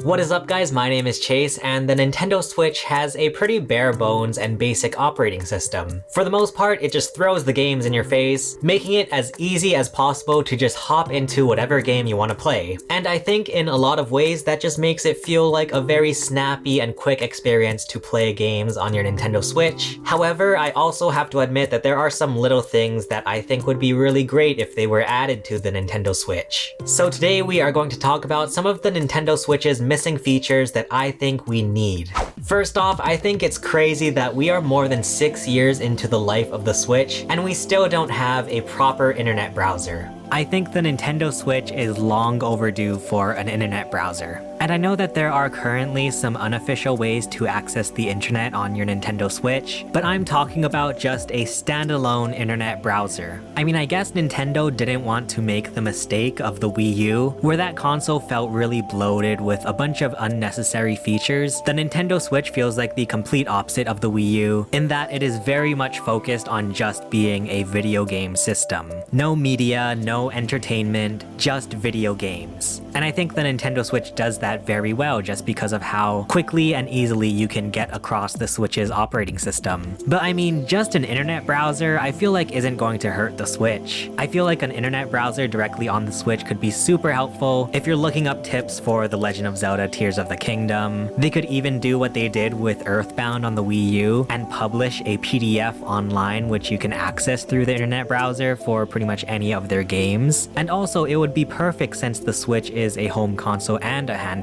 What is up guys, my name is Chase, and the Nintendo Switch has a pretty bare bones and basic operating system. For the most part, it just throws the games in your face, making it as easy as possible to just hop into whatever game you want to play. And I think in a lot of ways that just makes it feel like a very snappy and quick experience to play games on your Nintendo Switch. However, I also have to admit that there are some little things that I think would be really great if they were added to the Nintendo Switch. So today we are going to talk about some of the Nintendo Switch's missing features that I think we need. First off, I think it's crazy that we are more than 6 years into the life of the Switch and we still don't have a proper internet browser. I think the Nintendo Switch is long overdue for an internet browser. And I know that there are currently some unofficial ways to access the internet on your Nintendo Switch, but I'm talking about just a standalone internet browser. I mean, I guess Nintendo didn't want to make the mistake of the Wii U, where that console felt really bloated with a bunch of unnecessary features. The Nintendo Switch feels like the complete opposite of the Wii U, in that it is very much focused on just being a video game system. No media, no entertainment, just video games. And I think the Nintendo Switch does that very well just because of how quickly and easily you can get across the Switch's operating system. But I mean, just an internet browser I feel like isn't going to hurt the Switch. I feel like an internet browser directly on the Switch could be super helpful if you're looking up tips for The Legend of Zelda Tears of the Kingdom. They could even do what they did with Earthbound on the Wii U and publish a PDF online which you can access through the internet browser for pretty much any of their games. And also it would be perfect since the Switch is a home console and a handheld.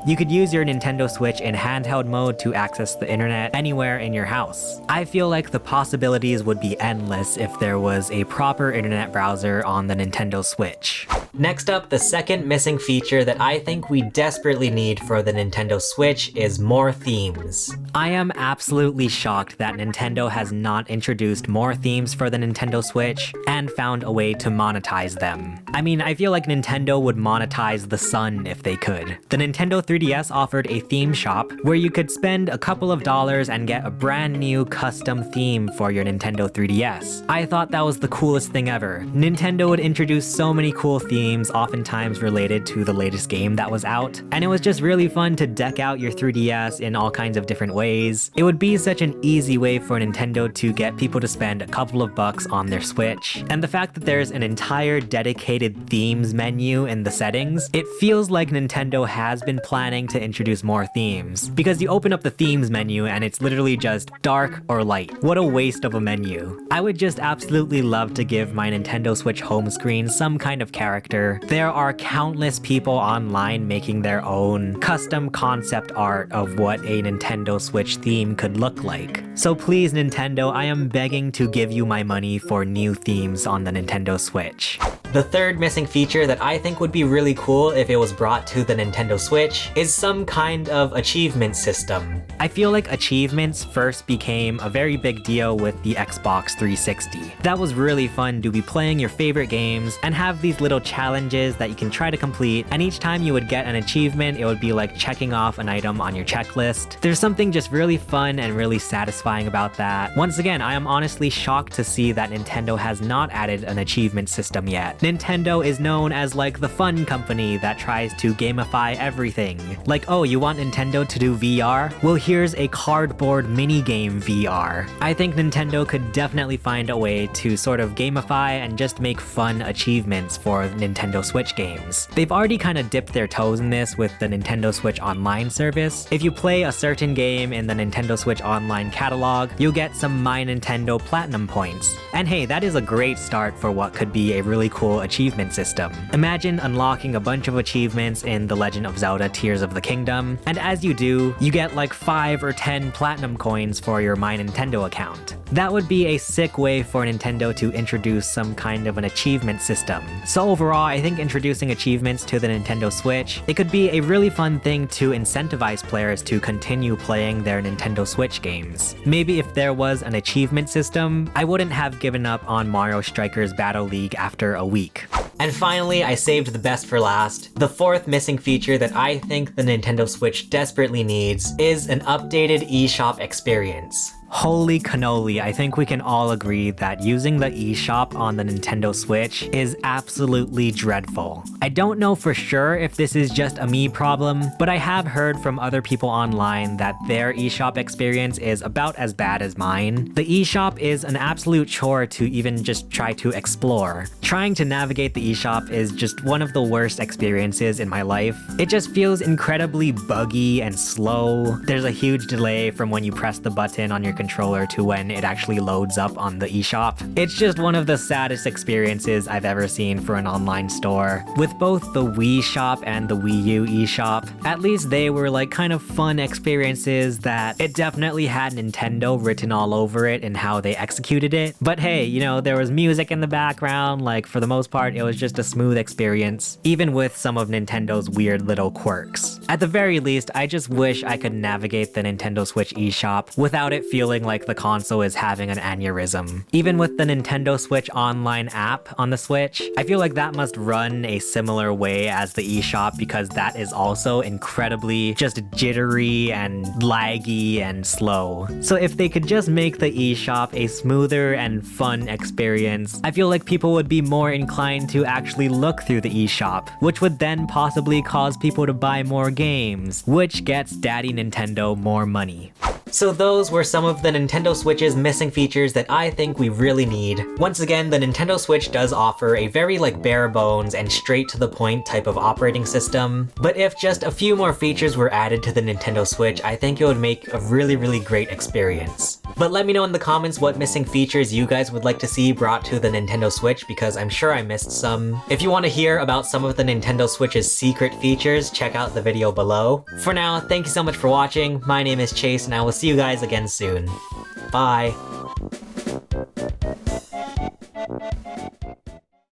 You could use your Nintendo Switch in handheld mode to access the internet anywhere in your house. I feel like the possibilities would be endless if there was a proper internet browser on the Nintendo Switch. Next up, the second missing feature that I think we desperately need for the Nintendo Switch is more themes. I am absolutely shocked that Nintendo has not introduced more themes for the Nintendo Switch and found a way to monetize them. I mean, I feel like Nintendo would monetize the sun if they could. The Nintendo 3DS offered a theme shop where you could spend a couple of dollars and get a brand new custom theme for your Nintendo 3DS. I thought that was the coolest thing ever. Nintendo would introduce so many cool themes, oftentimes related to the latest game that was out, and it was just really fun to deck out your 3DS in all kinds of different ways. It would be such an easy way for Nintendo to get people to spend a couple of bucks on their Switch. And the fact that there's an entire dedicated themes menu in the settings, it feels like Nintendo has been planning to introduce more themes, because you open up the themes menu and it's literally just dark or light. What a waste of a menu. I would just absolutely love to give my Nintendo Switch home screen some kind of character. There are countless people online making their own custom concept art of what a Nintendo Switch theme could look like. So please Nintendo, I am begging to give you my money for new themes on the Nintendo Switch. The third missing feature that I think would be really cool if it was brought to the Nintendo Switch is some kind of achievement system. I feel like achievements first became a very big deal with the Xbox 360. That was really fun to be playing your favorite games and have these little challenges that you can try to complete, and each time you would get an achievement, it would be like checking off an item on your checklist. There's something just really fun and really satisfying about that. Once again, I am honestly shocked to see that Nintendo has not added an achievement system yet. Nintendo is known as like the fun company that tries to gamify everything. Like, oh, you want Nintendo to do VR? Well, here's a cardboard minigame VR. I think Nintendo could definitely find a way to sort of gamify and just make fun achievements for Nintendo Switch games. They've already kind of dipped their toes in this with the Nintendo Switch Online service. If you play a certain game in the Nintendo Switch Online catalog, you'll get some My Nintendo Platinum points. And hey, that is a great start for what could be a really cool achievement system. Imagine unlocking a bunch of achievements in The Legend of Zelda Tears of the Kingdom, and as you do, you get like 5 or 10 platinum coins for your My Nintendo account. That would be a sick way for Nintendo to introduce some kind of an achievement system. So overall, I think introducing achievements to the Nintendo Switch, it could be a really fun thing to incentivize players to continue playing their Nintendo Switch games. Maybe if there was an achievement system, I wouldn't have given up on Mario Strikers Battle League after a week. And finally, I saved the best for last. The fourth missing feature that I think the Nintendo Switch desperately needs is an updated eShop experience. Holy cannoli, I think we can all agree that using the eShop on the Nintendo Switch is absolutely dreadful. I don't know for sure if this is just a me problem, but I have heard from other people online that their eShop experience is about as bad as mine. The eShop is an absolute chore to even just try to explore. Trying to navigate the eShop is just one of the worst experiences in my life. It just feels incredibly buggy and slow. There's a huge delay from when you press the button on your controller to when it actually loads up on the eShop. It's just one of the saddest experiences I've ever seen for an online store. With both the Wii Shop and the Wii U eShop, at least they were like kind of fun experiences that it definitely had Nintendo written all over it and how they executed it. But hey, you know, there was music in the background, like for the most part it was just a smooth experience, even with some of Nintendo's weird little quirks. At the very least, I just wish I could navigate the Nintendo Switch eShop without it feeling like the console is having an aneurysm. Even with the Nintendo Switch Online app on the Switch, I feel like that must run a similar way as the eShop because that is also incredibly just jittery and laggy and slow. So if they could just make the eShop a smoother and fun experience, I feel like people would be more inclined to actually look through the eShop, which would then possibly cause people to buy more games, which gets Daddy Nintendo more money. So those were some of the Nintendo Switch's missing features that I think we really need. Once again, the Nintendo Switch does offer a very bare bones and straight to the point type of operating system, but if just a few more features were added to the Nintendo Switch, I think it would make a really great experience. But let me know in the comments what missing features you guys would like to see brought to the Nintendo Switch because I'm sure I missed some. If you want to hear about some of the Nintendo Switch's secret features, check out the video below. For now, thank you so much for watching. My name is Chase and I will see you guys again soon. Bye!